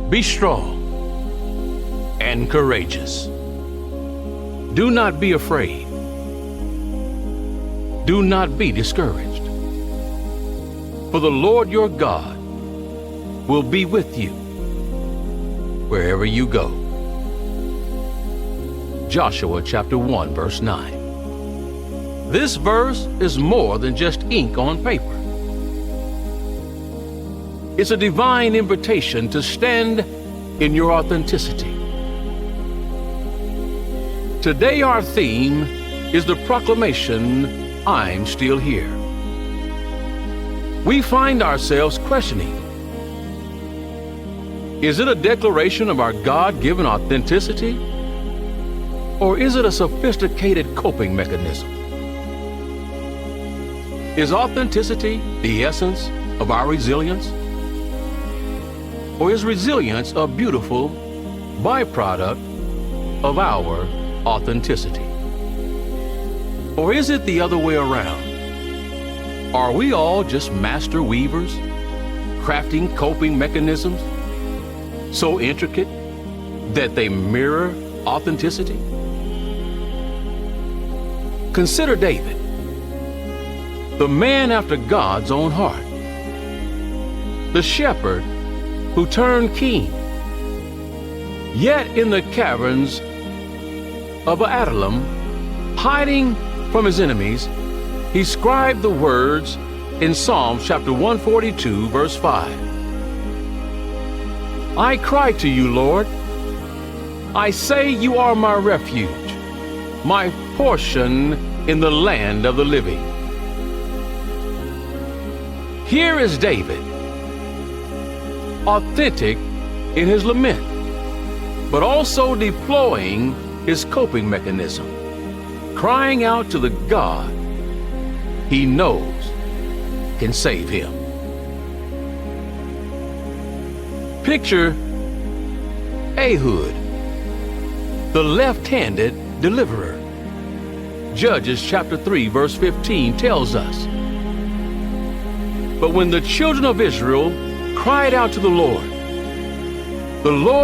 Be strong and courageous. Do not be afraid. Do not be discouraged. For the Lord your God will be with you wherever you go. Joshua chapter 1, verse 9. This verse is more than just ink on paper. It's a divine invitation to stand in your authenticity. Today our theme is the proclamation, I'm still here. We find ourselves questioning, is it a declaration of our God-given authenticity? Or is it a sophisticated coping mechanism? Is authenticity the essence of our resilience? Or is resilience a beautiful byproduct of our authenticity? Or is it the other way around? Are we all just master weavers, crafting coping mechanisms so intricate that they mirror authenticity? Consider David, the man after God's own heart, the shepherd who turned king. Yet in the caverns of Adullam, hiding from his enemies, he scribed the words in Psalm chapter 142, verse 5. I cry to you, Lord. I say you are my refuge, my portion in the land of the living. Here is David, authentic in his lament, but also deploying his coping mechanism, crying out to the God he knows can save him. Picture Ehud, the left-handed deliverer. Judges chapter 3, verse 15 tells us, but when the children of Israel cried out to the Lord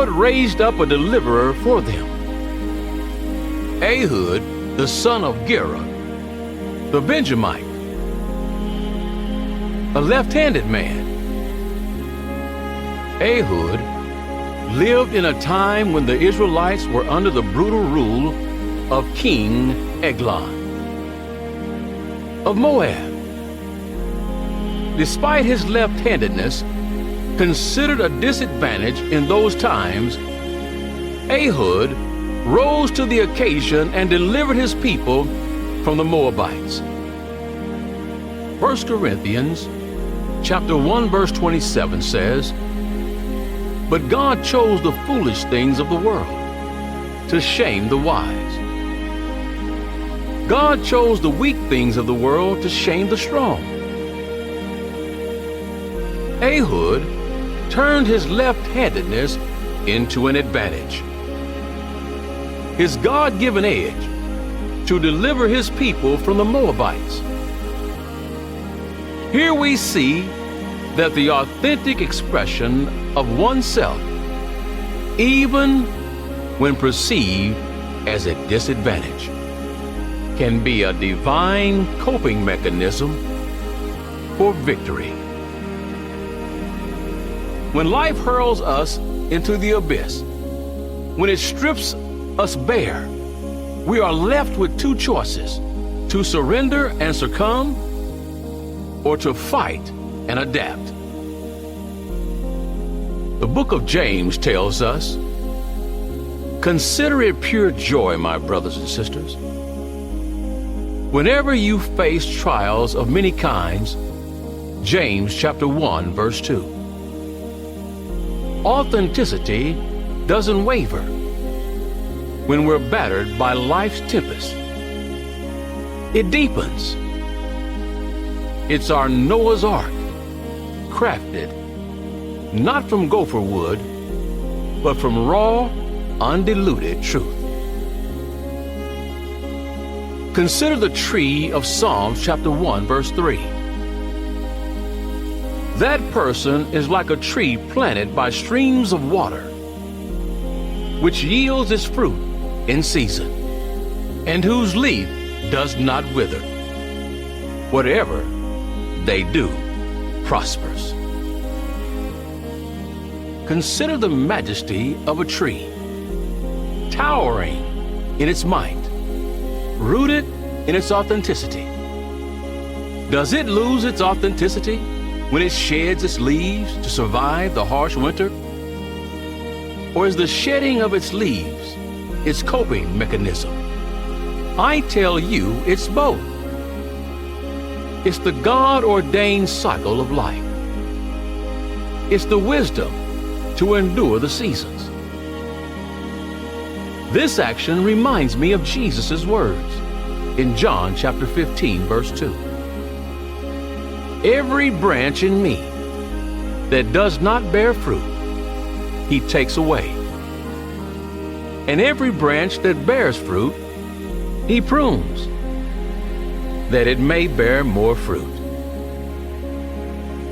raised up a deliverer for them. Ehud, the son of Gera, the Benjamite, a left-handed man. Ehud lived in a time when the Israelites were under the brutal rule of King Eglon of Moab. Despite his left-handedness, considered a disadvantage in those times, Ehud rose to the occasion and delivered his people from the Moabites. 1 Corinthians chapter 1, verse 27 says, but God chose the foolish things of the world to shame the wise. God chose the weak things of the world to shame the strong. Ehud turned his left-handedness into an advantage. His God-given edge to deliver his people from the Moabites. Here we see that the authentic expression of oneself, even when perceived as a disadvantage, can be a divine coping mechanism for victory. When life hurls us into the abyss, when it strips us bare, we are left with two choices: to surrender and succumb, or to fight and adapt. The book of James tells us, consider it pure joy, my brothers and sisters, whenever you face trials of many kinds. James chapter 1, verse 2. Authenticity doesn't waver when we're battered by life's tempest. It deepens. It's our Noah's Ark, crafted not from gopher wood, but from raw, undiluted truth. Consider the tree of Psalms chapter 1, verse 3. that person is like a tree planted by streams of water, which yields its fruit in season, and whose leaf does not wither. Whatever they do prospers. Consider the majesty of a tree, towering in its might, rooted in its authenticity. Does it lose its authenticity when it sheds its leaves to survive the harsh winter? Or is the shedding of its leaves its coping mechanism? I tell you, it's both. It's the God-ordained cycle of life. It's the wisdom to endure the seasons. This action reminds me of Jesus' words in John chapter 15, verse 2. Every branch in me that does not bear fruit, he takes away. And every branch that bears fruit, he prunes, that it may bear more fruit.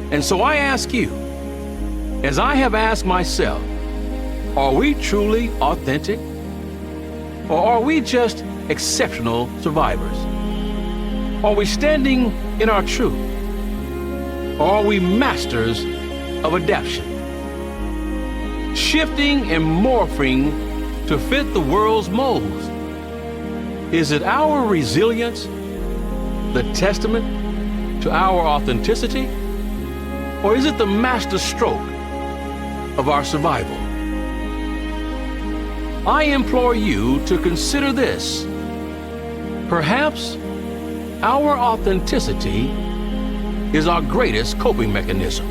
And so I ask you, as I have asked myself, are we truly authentic? Or are we just exceptional survivors? Are we standing in our truth? Or are we masters of adaptation, shifting and morphing to fit the world's molds? Is it our resilience, the testament to our authenticity? Or is it the master stroke of our survival? I implore you to consider this. Perhaps our authenticity is our greatest coping mechanism.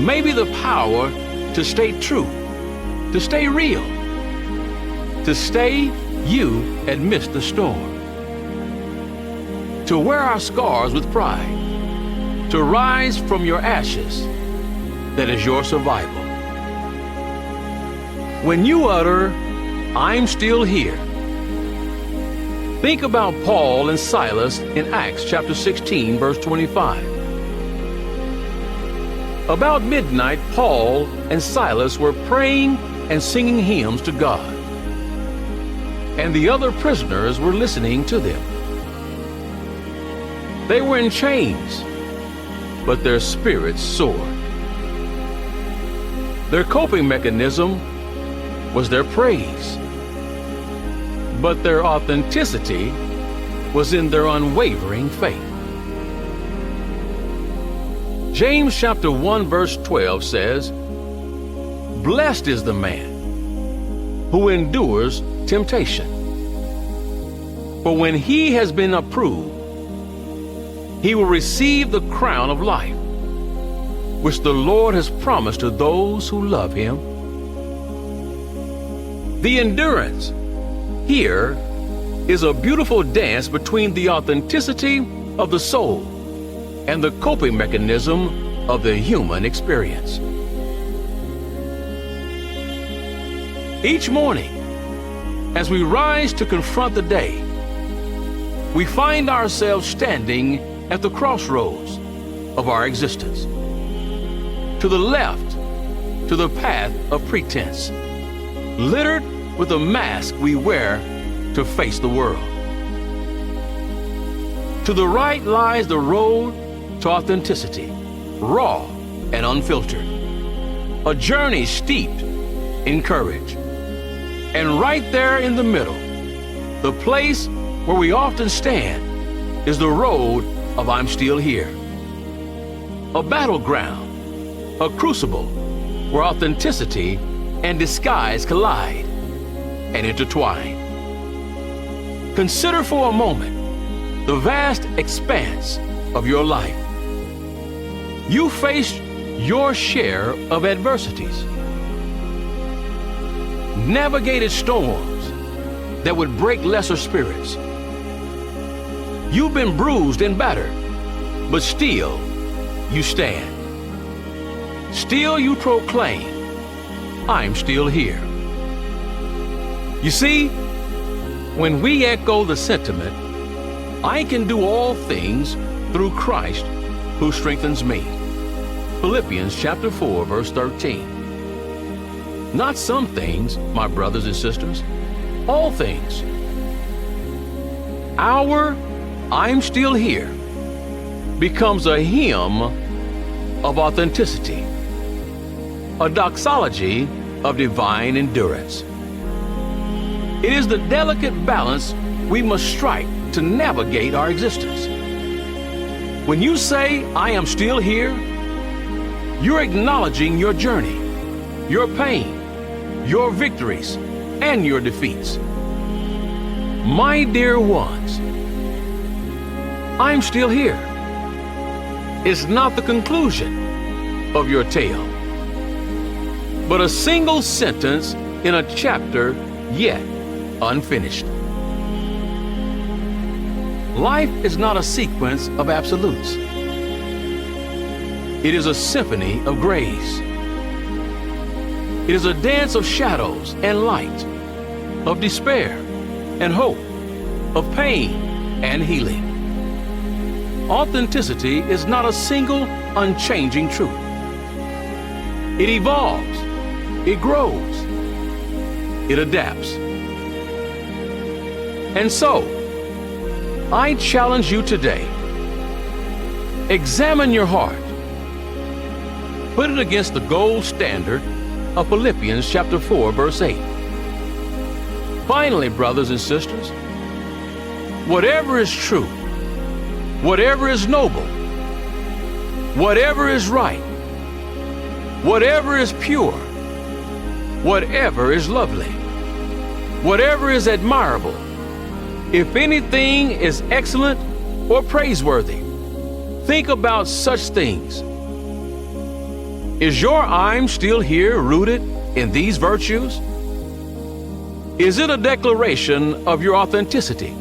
Maybe the power to stay true, to stay real, to stay you amidst the storm, to wear our scars with pride, to rise from your ashes that is your survival. When you utter, "I'm still here," think about Paul and Silas in Acts chapter 16, verse 25. About midnight, Paul and Silas were praying and singing hymns to God, and the other prisoners were listening to them. They were in chains, but their spirits soared. Their coping mechanism was their praise, but their authenticity was in their unwavering faith. James chapter 1 verse 12 says, "Blessed is the man who endures temptation, for when he has been approved, he will receive the crown of life, which the Lord has promised to those who love him." The endurance here is a beautiful dance between the authenticity of the soul and the coping mechanism of the human experience. Each morning, as we rise to confront the day, we find ourselves standing at the crossroads of our existence. To the left, to the path of pretense, littered with the mask we wear to face the world. To the right lies the road to authenticity, raw and unfiltered, a journey steeped in courage. And right there in the middle, the place where we often stand, is the road of "I'm still here." A battleground, a crucible where authenticity and disguise collide and intertwine. Consider for a moment the vast expanse of your life. You faced your share of adversities, navigated storms that would break lesser spirits. You've been bruised and battered, but still you stand. Still you proclaim, "I'm still here." You see, when we echo the sentiment, "I can do all things through Christ who strengthens me," Philippians chapter 4, verse 13. Not some things, my brothers and sisters, all things. Our I'm still here becomes a hymn of authenticity, a doxology of divine endurance. It is the delicate balance we must strike to navigate our existence. When you say, I am still here, you're acknowledging your journey, your pain, your victories, and your defeats. My dear ones, I'm still here is not the conclusion of your tale, but a single sentence in a chapter yet unfinished. Life is not a sequence of absolutes. It is a symphony of grays. It is a dance of shadows and light, of despair and hope, of pain and healing. Authenticity is not a single, unchanging truth. It evolves, it grows, it adapts. And so, I challenge you today, examine your heart. Put it against the gold standard of Philippians chapter 4, verse 8. Finally, brothers and sisters, whatever is true, whatever is noble, whatever is right, whatever is pure, whatever is lovely, whatever is admirable, if anything is excellent or praiseworthy, think about such things. Is your I'm still here rooted in these virtues? Is it a declaration of your authenticity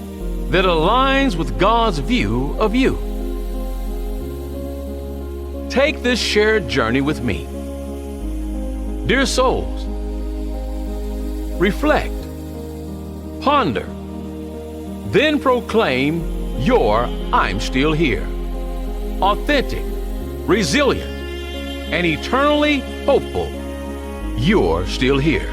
that aligns with God's view of you? Take this shared journey with me. Dear souls, reflect, ponder, then proclaim your I'm still here. Authentic, resilient, and eternally hopeful, you're still here.